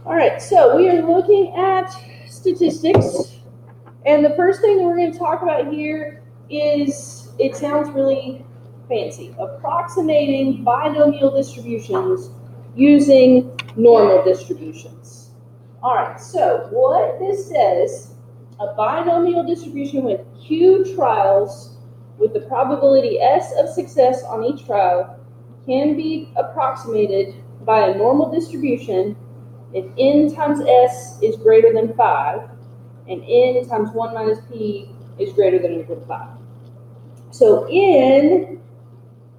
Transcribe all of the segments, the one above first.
All right, so we are looking at statistics, and the first thing that we're going to talk about here is, it sounds really fancy, approximating binomial distributions using normal distributions. All right, so what this says, a binomial distribution with Q trials with the probability S of success on each trial can be approximated by a normal distribution if n times s is greater than 5, and n times 1 minus p is greater than or equal to 5. So n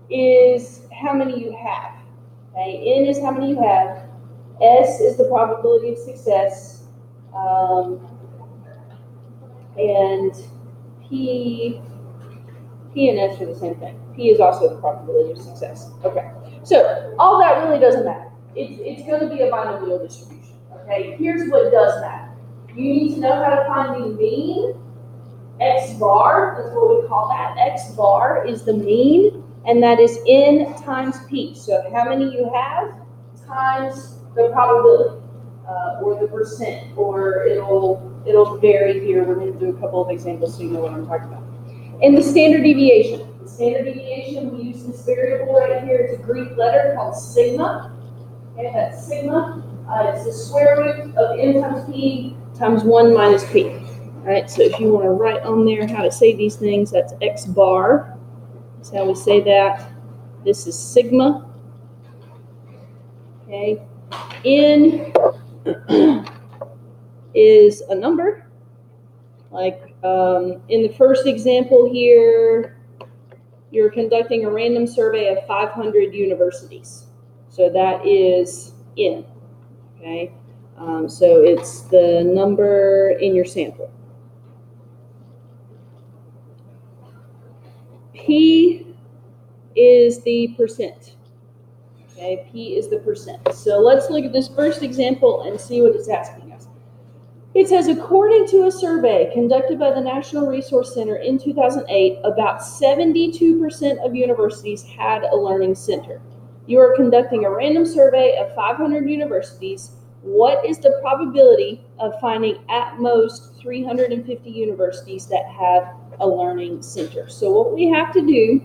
is how many you have. Okay, n is how many you have. S is the probability of success, and P and S are the same thing. P is also the probability of success. Okay, so all that really doesn't matter. It's going to be a binomial distribution. Okay, here's what does matter. You need to know how to find the mean. X bar, that's what we call that. X bar is the mean, and that is n times p. So how many you have times the probability, or the percent, or it'll vary here. We're going to do a couple of examples so you know what I'm talking about. And the standard deviation. The standard deviation, we use this variable right here. It's a Greek letter called sigma. Okay, that's sigma. It's the square root of n times p times 1 minus p. All right, so if you want to write on there how to say these things, that's x bar. That's how we say that. This is sigma. Okay, n is a number. Like in the first example here, you're conducting a random survey of 500 universities. So that is n. Okay, so it's the number in your sample. P is the percent. Okay, P is the percent. So let's look at this first example and see what it's asking us. It says, according to a survey conducted by the National Resource Center in 2008, about 72% of universities had a learning center. You are conducting a random survey of 500 universities. What is the probability of finding at most 350 universities that have a learning center? So what we have to do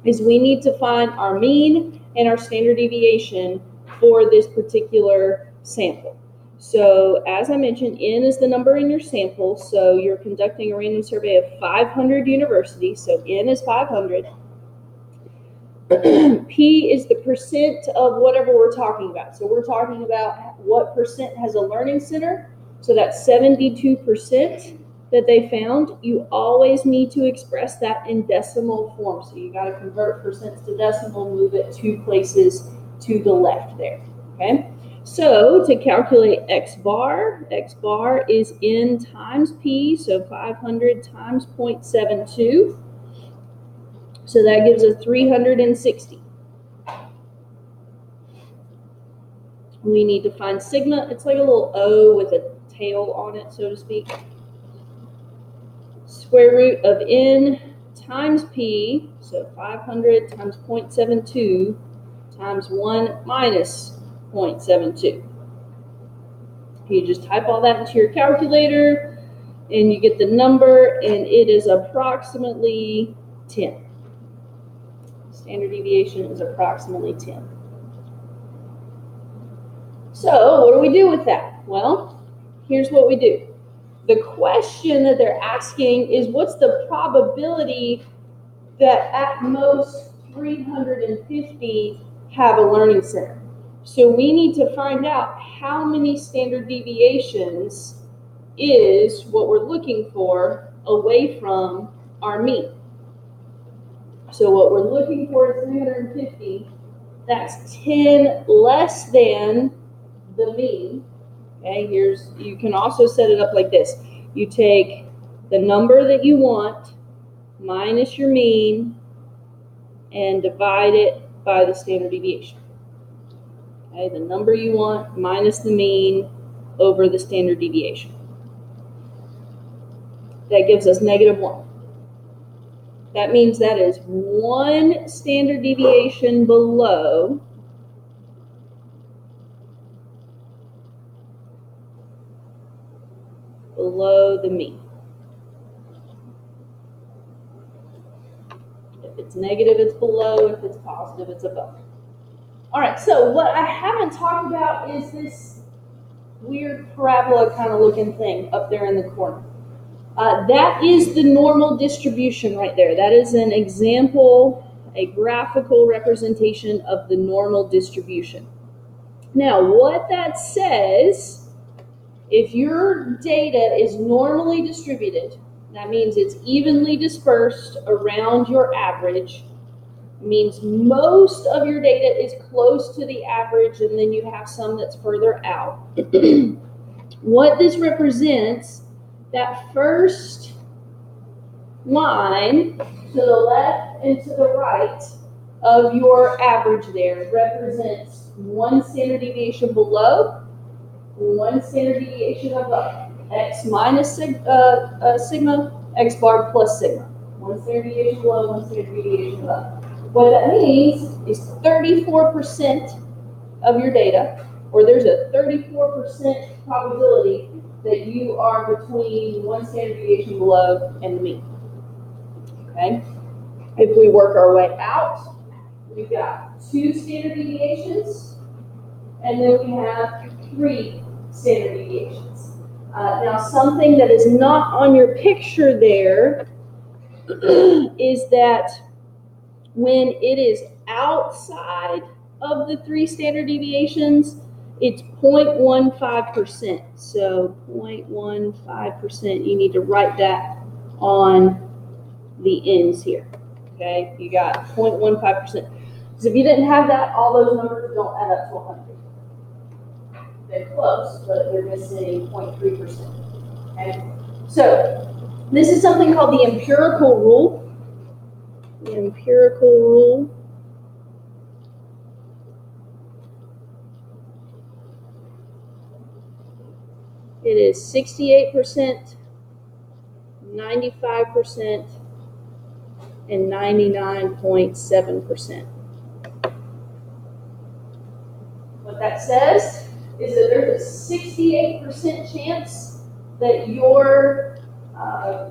is we need to find our mean and our standard deviation for this particular sample. So as I mentioned, n is the number in your sample. So you're conducting a random survey of 500 universities. So n is 500. P is the percent of whatever we're talking about. So we're talking about what percent has a learning center. So that's 72% that they found. You always need to express that in decimal form. So you got to convert percents to decimal, move it 2 places to the left there. Okay. So to calculate x bar is n times p, so 500 times 0.72. So that gives us 360. We need to find sigma. It's like a little O with a tail on it, so to speak. Square root of n times p, so 500 times 0.72 times 1 minus 0.72. You just type all that into your calculator, and you get the number, and it is approximately 10. Standard deviation is approximately 10. So what do we do with that? Well, here's what we do. The question that they're asking is, what's the probability that at most 350 have a learning center? So we need to find out how many standard deviations is what we're looking for away from our mean. So what we're looking for is 350. That's 10 less than the mean. Okay, you can also set it up like this. You take the number that you want minus your mean and divide it by the standard deviation. Okay, the number you want minus the mean over the standard deviation. That gives us -1. That means that is 1 standard deviation below below the mean. If it's negative, it's below. If it's positive, it's above. All right, so what I haven't talked about is this weird parabola kind of looking thing up there in the corner. That is the normal distribution right there. That is an example, a graphical representation of the normal distribution. Now, what that says, if your data is normally distributed, that means it's evenly dispersed around your average, means most of your data is close to the average, and then you have some that's further out. What this represents, that first line to the left and to the right of your average there represents 1 standard deviation below, 1 standard deviation above. X minus sigma, X bar plus sigma. 1 standard deviation below, 1 standard deviation above. What that means is 34% of your data, or there's a 34% probability that you are between 1 standard deviation below and the mean. Okay? If we work our way out, we've got 2 standard deviations, and then we have 3 standard deviations. Now, something that is not on your picture there is that when it is outside of the 3 standard deviations, it's 0.15%. So 0.15%, you need to write that on the ends here. Okay, you got 0.15%. Because if you didn't have that, all those numbers don't add up to 100. They're close, but they're missing 0.3%. Okay, so this is something called the empirical rule. The empirical rule. It is 68%, 95%, and 99.7%. What that says is that there's a 68% chance that your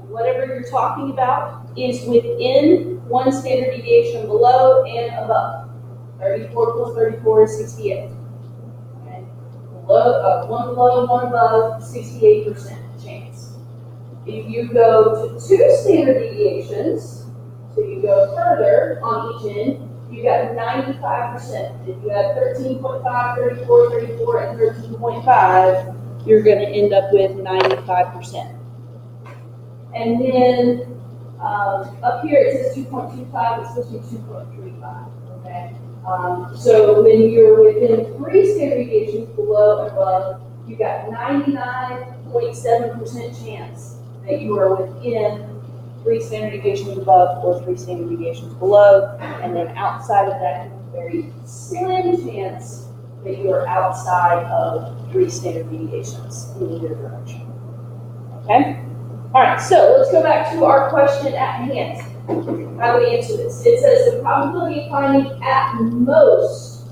whatever you're talking about is within 1 standard deviation below and above. 34 plus 34 is 68. Okay. Below, 1 below, 1 above, 68% chance. If you go to 2 standard deviations, so you go further on each end, you got 95%. If you have 13.5, 34, 34, and 13.5, you're going to end up with 95%. And then up here it says 2.25, it's supposed to be 2.35. Okay. So when you're within 3 standard deviations below and above, you got 99.7% chance that you are within 3 standard deviations above or 3 standard deviations below, and then outside of that, very slim chance that you are outside of 3 standard deviations in either direction. Okay? All right, so let's go back to our question at hand. How do we answer this? It says the probability of finding at most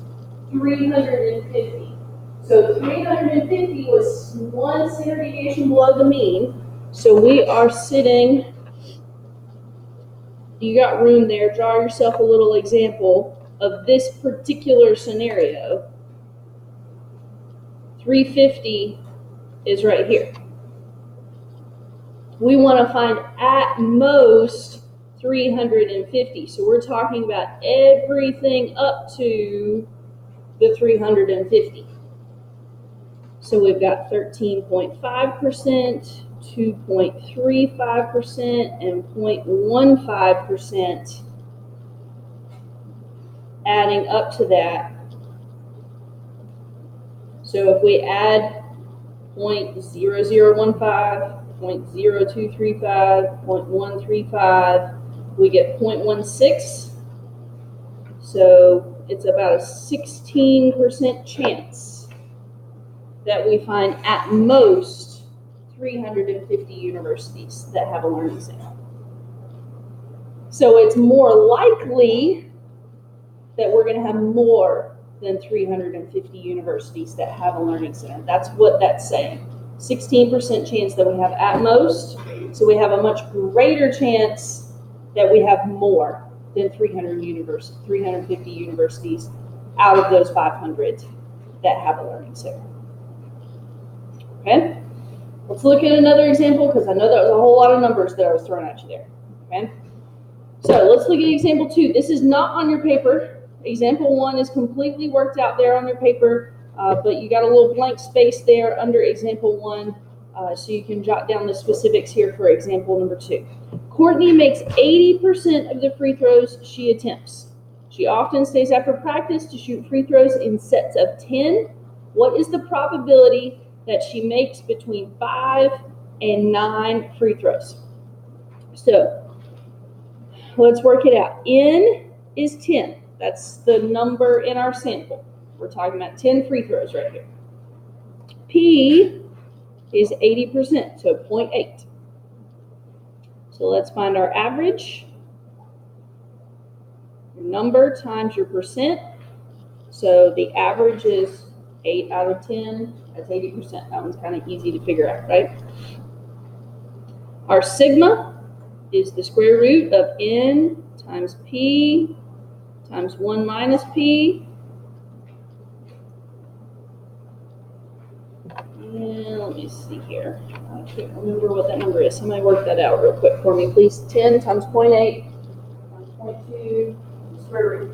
350. So 350 was 1 standard deviation below the mean. So we are sitting, you got room there, draw yourself a little example of this particular scenario. 350 is right here. We want to find at most 350. So we're talking about everything up to the 350. So we've got 13.5%, 2.35%, and 0.15% adding up to that. So if we add 0.0015, 0.0235, 0.135, we get 0.16. So it's about a 16% chance that we find at most 350 universities that have a learning center. So it's more likely that we're going to have more than 350 universities that have a learning center. That's what that's saying. 16% chance that we have at most. So we have a much greater chance that we have more than 350 universities out of those 500 that have a learning center. Okay? Let's look at another example, because I know that was a whole lot of numbers that I was throwing at you there. Okay? So let's look at example 2. This is not on your paper. Example 1 is completely worked out there on your paper, but you got a little blank space there under example 1, so you can jot down the specifics here for example number 2. Courtney makes 80% of the free throws she attempts. She often stays after practice to shoot free throws in sets of 10. What is the probability that she makes between 5 and 9 free throws? So let's work it out. N is 10. That's the number in our sample. We're talking about 10 free throws right here. P is 80%, so 0.8. So let's find our average. Your number times your percent. So the average is 8 out of 10. That's 80%. That one's kind of easy to figure out, right? Our sigma is the square root of N times P times 1 minus P. And let me see here. I can't remember what that number is. Somebody work that out real quick for me, please. 10 times 0.8 times 0.2 square root.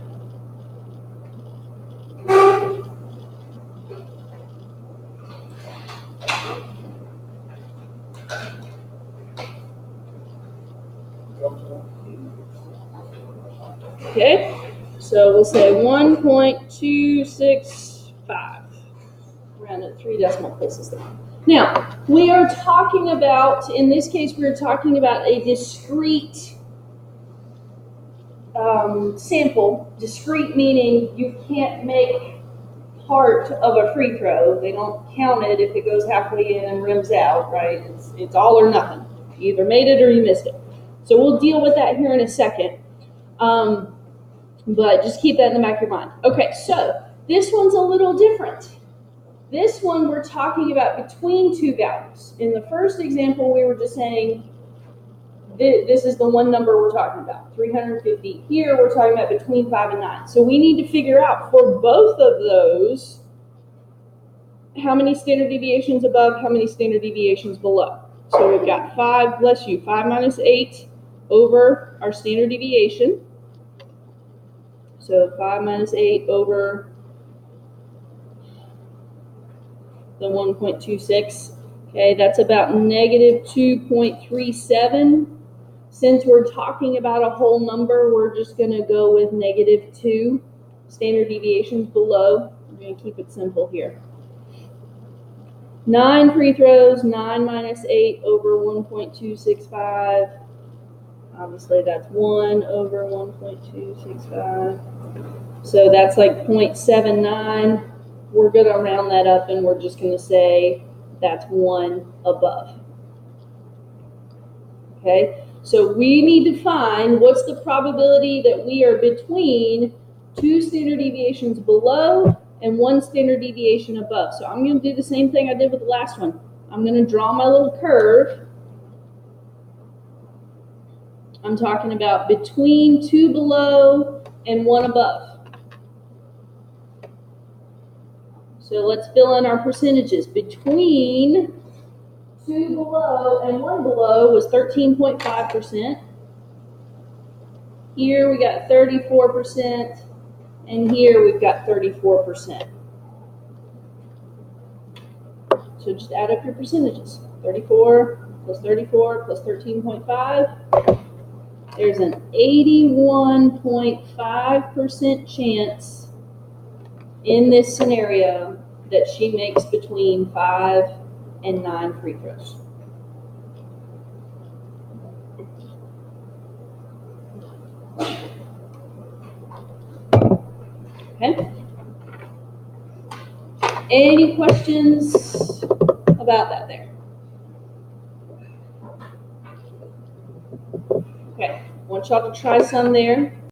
Okay, so we'll say 1.265. Round at 3 decimal places there. Now, we are talking about, in this case, we're talking about a discrete sample. Discrete meaning you can't make part of a free throw. They don't count it if it goes halfway in and rims out, right? It's all or nothing. You either made it or you missed it. So we'll deal with that here in a second. But just keep that in the back of your mind. Okay, so this one's a little different. This one we're talking about between two values. In the first example, we were just saying this is the one number we're talking about, 350. Here we're talking about between 5 and 9. So we need to figure out for both of those how many standard deviations above, how many standard deviations below. So we've got 5, bless you, 5 minus 8 over our standard deviation. So 5 minus 8 over the 1.26. Okay, that's about negative 2.37. Since we're talking about a whole number, we're just going to go with negative 2 standard deviations below. I'm going to keep it simple here. 9 free throws, 9 minus 8 over 1.265. Obviously, that's 1 over 1.265. So that's like 0.79. We're going to round that up, and we're just going to say that's 1 above. Okay, so we need to find what's the probability that we are between 2 standard deviations below and 1 standard deviation above. So I'm going to do the same thing I did with the last one. I'm going to draw my little curve. I'm talking about between 2 below and 1 above. So let's fill in our percentages. Between 2 below and 1 below was 13.5%. Here we got 34%, and here we've got 34%. So just add up your percentages. 34 plus 34 plus 13.5. There's an 81.5% chance in this scenario that she makes between 5 and 9 free throws. Okay? Any questions about that there? Okay, I want y'all to try some there.